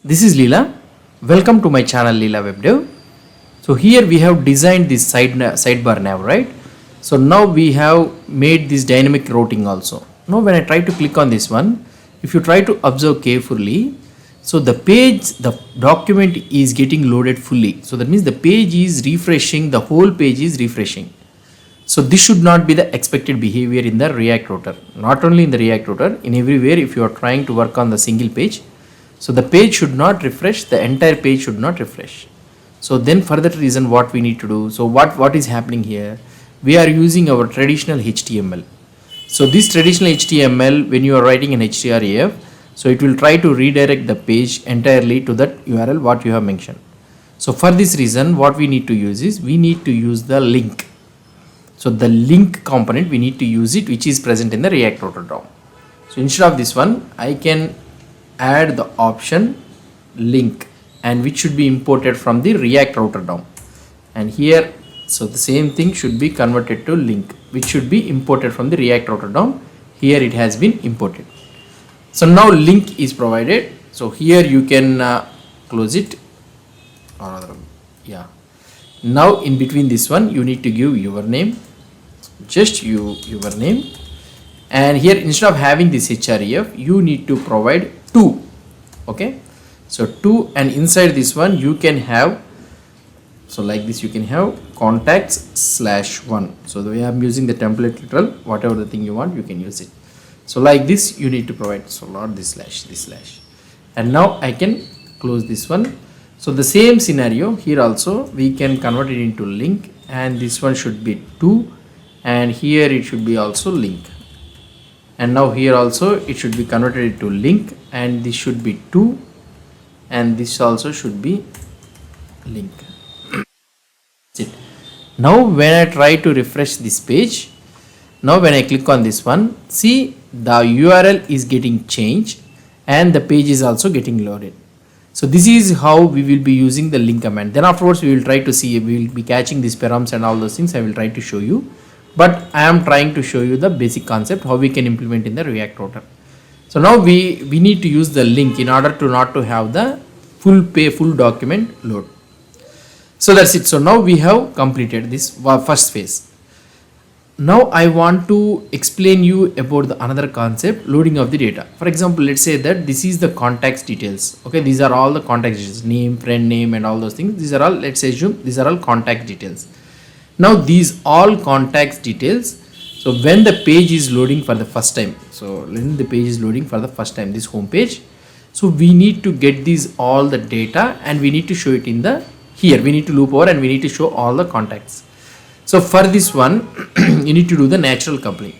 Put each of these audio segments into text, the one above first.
This is Leela. Welcome to my channel leelawebdev. So here we have designed this sidebar nav, right? So now we have made this dynamic routing also. Now when I try to click on this one, if you try to observe carefully, so the document is getting loaded fully. So that means the page is refreshing, the whole page is refreshing. So this should not be the expected behavior in the React router. Not only in the React router, in everywhere if you are trying to work on the single page, so the page should not refresh, the entire page should not refresh. So then for that reason what we need to do, so what is happening here, we are using our traditional HTML. So this traditional HTML, when you are writing an href, so it will try to redirect the page entirely to that URL what you have mentioned. So for this reason what we need to use is, we need to use the link. So the link component we need to use it, which is present in the React router DOM. So instead of this one, I can add the option link, and which should be imported from the React router DOM. And here, so the same thing should be converted to link, which should be imported from the React router DOM. Here it has been imported. So now link is provided. So here you can close it, or rather, yeah. Now in between this one, you need to give your name, just your name, and here instead of having this href, you need to provide 2. Okay, so 2, and inside this one you can have, so like this you can have contacts/1. So the way I'm using the template literal, whatever the thing you want you can use it. So like this you need to provide, so not this slash, and now I can close this one. So the same scenario here also we can convert it into link, and this one should be 2, and here it should be also link, and now here also it should be converted to link, and this should be 2, and this also should be link. That's it. Now when I try to refresh this page, now when I click on this one, see the URL is getting changed and the page is also getting loaded. So this is how we will be using the link command. Then afterwards we will try to see, we will be catching these params and all those things I will try to show you. But I am trying to show you the basic concept how we can implement in the React router. So now we need to use the link in order to not to have the full document load. So that's it. So now we have completed this first phase. Now I want to explain you about the another concept, loading of the data. For example, let's say that this is the contacts details. Okay, these are all the contact details, name, friend name, and all those things. These are all, let's assume these are all contact details. Now these all contacts details, so when the page is loading for the first time, so when the page is loading for the first time, this home page, so we need to get these all the data, and we need to show it in the, here we need to loop over and we need to show all the contacts. So for this one you need to do the natural coupling.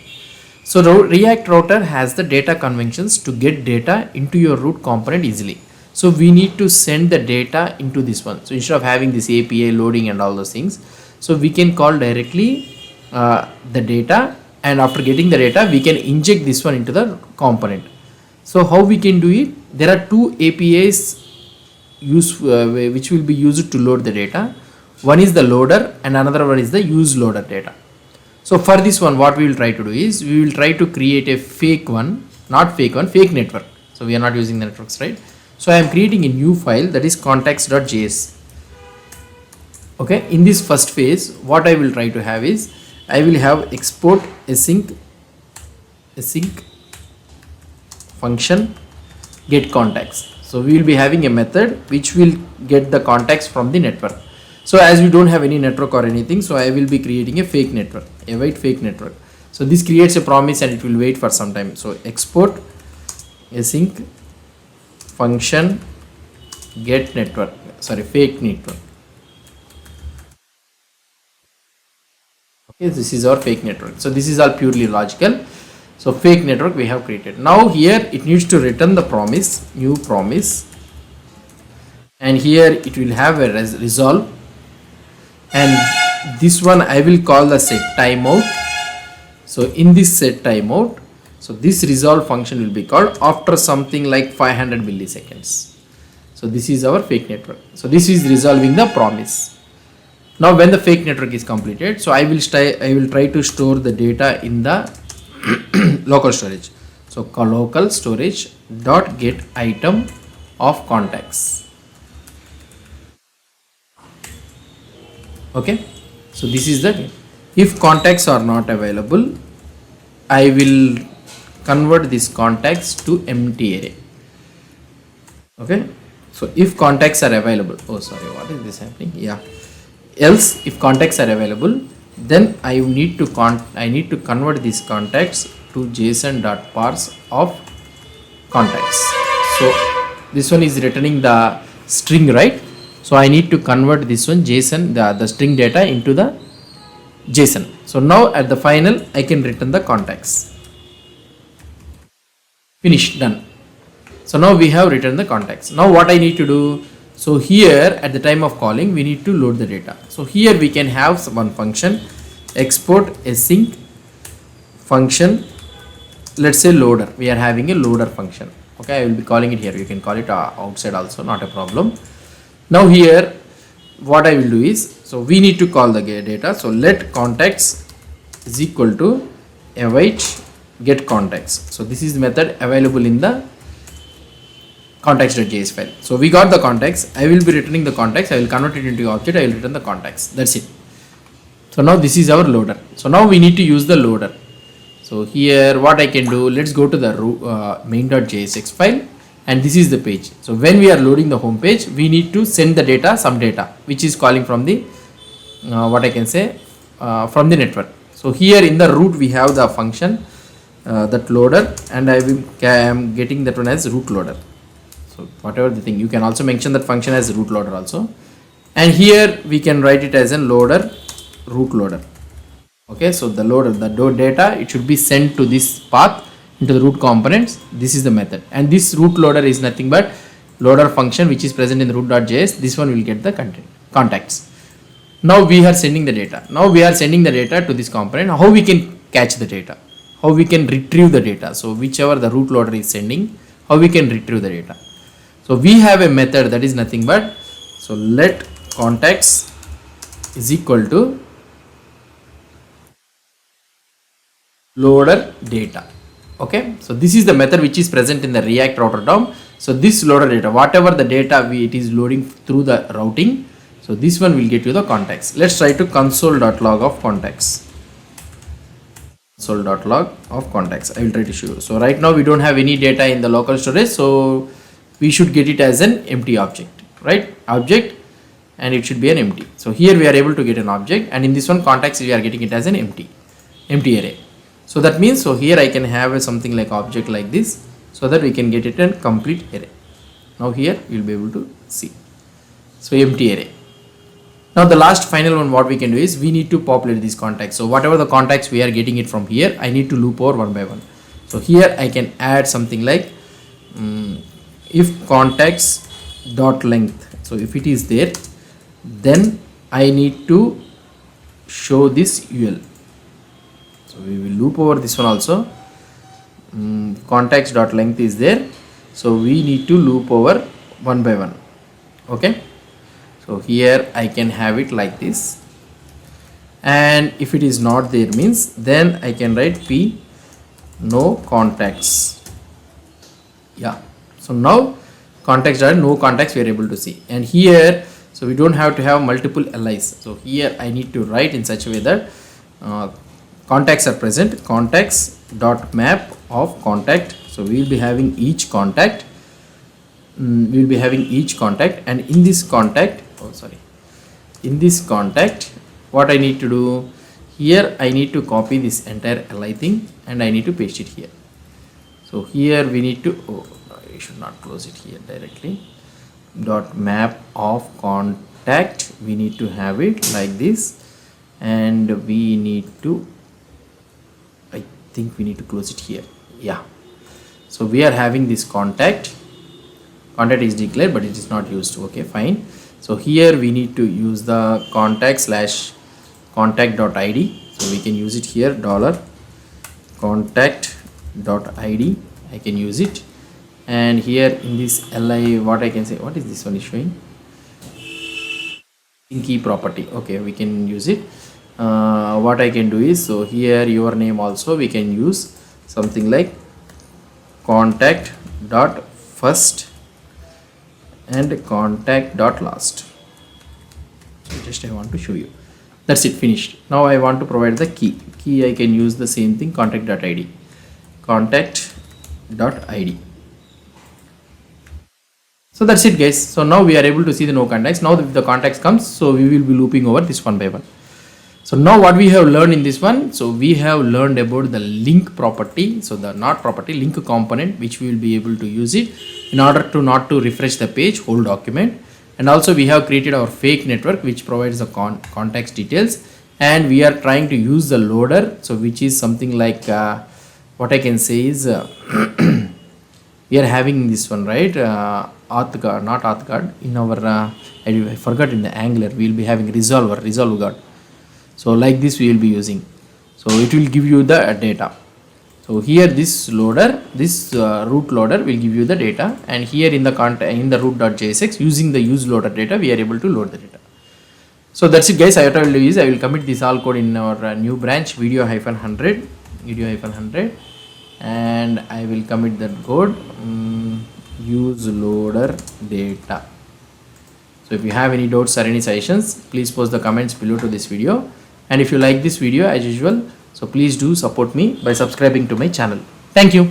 So the React router has the data conventions to get data into your root component easily. So we need to send the data into this one. So instead of having this API loading and all those things, so we can call directly the data, and after getting the data we can inject this one into the component. So how we can do it? There are 2 APIs which will be used to load the data. One is the loader and another one is the useLoaderData. So for this one what we will try to do is, we will try to create a fake network. So we are not using the networks, right? So I am creating a new file, that is contacts.js. Okay, in this first phase what I will try to have is, I will have export async function get contacts. So we will be having a method which will get the contacts from the network. So as we don't have any network or anything, so I will be creating a fake network, fake network. So this creates a promise and it will wait for some time. So export async function get network, fake network. Okay, this is our fake network. So this is all purely logical. So fake network we have created. Now here it needs to return the promise, new promise, and here it will have a resolve, and this one I will call the set timeout. So in this set timeout, so this resolve function will be called after something like 500 milliseconds. So this is our fake network. So this is resolving the promise. Now when the fake network is completed, so I will try to store the data in the local storage. So local storage dot get item of contacts. Okay, so this is the, if contacts are not available, I will convert these contacts to empty array. Okay, so if contacts are available, oh sorry, what is this happening? Yeah, else if contacts are available, then I need to convert these contacts to json.parse of contacts. So this one is returning the string, right? So I need to convert this one json, the string data into the json. So now at the final I can return the contacts. Finish, done. So now we have returned the contacts. Now what I need to do, so here at the time of calling we need to load the data. So here we can have one function, export async function, let's say loader. We are having a loader function. Okay, I will be calling it here. You can call it outside also, not a problem. Now here what I will do is, so we need to call the data. So let contacts is equal to await get contacts. So this is the method available in the contacts.js file. So we got the contacts. I will be returning the contacts. I will convert it into object. I will return the contacts. That's it. So now this is our loader. So now we need to use the loader. So here what I can do, let's go to the main.jsx file, and this is the page. So when we are loading the home page, we need to send the data, some data which is calling from the what I can say from the network. So here in the root we have the function that loader, and I am getting that one as root loader. So whatever the thing, you can also mention that function as root loader also, and here we can write it as a loader root loader. Okay, so the loader, the data, it should be sent to this path into the root components. This is the method, and this root loader is nothing but loader function which is present in the root.js. This one will get the content contacts. Now we are sending the data. Now we are sending the data to this component. How we can catch the data? How we can retrieve the data? So whichever the root loader is sending, how we can retrieve the data? So we have a method that is nothing but, so let contacts is equal to loader data. Okay, so this is the method which is present in the React router DOM. So this loader data, whatever the data it is loading through the routing, so this one will get you the contacts. Let's try to console.log of contacts. Console.log of contacts. I will try to show you. So right now we don't have any data in the local storage, so we should get it as an empty object, right? Object, and it should be an empty. So here we are able to get an object, and in this one contacts we are getting it as an empty array. So that means, so here I can have something like object like this, so that we can get it a complete array. Now here you will be able to see. So empty array. Now the last final one, what we can do is we need to populate these contacts. So whatever the contacts we are getting it from here, I need to loop over one by one. So here I can add something like if contacts dot length. So if it is there, then I need to show this UL. So we will loop over this one also. Contacts dot length is there, so we need to loop over one by one. Okay, so here I can have it like this, and if it is not there means, then I can write p no contacts. Yeah, so now contacts are no contacts we are able to see, and here, so we don't have to have multiple LIs. So here I need to write in such a way that contacts are present, contacts dot map of contact. So we will be having each contact, we will be having each contact, and in this contact, in this contact, what I need to do here, I need to copy this entire li thing and I need to paste it here. So here we need to, oh, I should not close it here directly. Dot map of contact, we need to have it like this, and we need to, I think we need to close it here. Yeah, so we are having this contact is declared but it is not used. Okay, fine. So here we need to use the contact slash contact.id. So we can use it here, dollar contact.id, I can use it. And here in this li, what I can say, what is this one is showing? Key property. Okay, we can use it. What I can do is, so here your name also we can use something like contact dot first and contact dot last. So just I want to show you. That's it, finished. Now I want to provide the key. I can use the same thing, contact.id. Contact.id. So that's it, guys. So now we are able to see the no contacts. Now if the contacts comes, so we will be looping over this one by one. So now what we have learned in this one, so we have learned about the link property. So the not property, link component, which we will be able to use it in order to not to refresh the page, whole document. And also we have created our fake network, which provides the context details, and we are trying to use the loader, so which is something like what I can say is we are having this one, right? Auth guard, not auth guard, in our I forgot, in the Angular we will be having resolve guard. So like this we will be using, so it will give you the data. So here this loader, this root loader will give you the data, and here in the root.jsx, using the useLoaderData, we are able to load the data. So that's it, guys. What I will do is I will commit this all code in our new branch video-100, and I will commit that code useLoaderData. So if you have any doubts or any suggestions, please post the comments below to this video. And if you like this video as usual, so please do support me by subscribing to my channel. Thank you.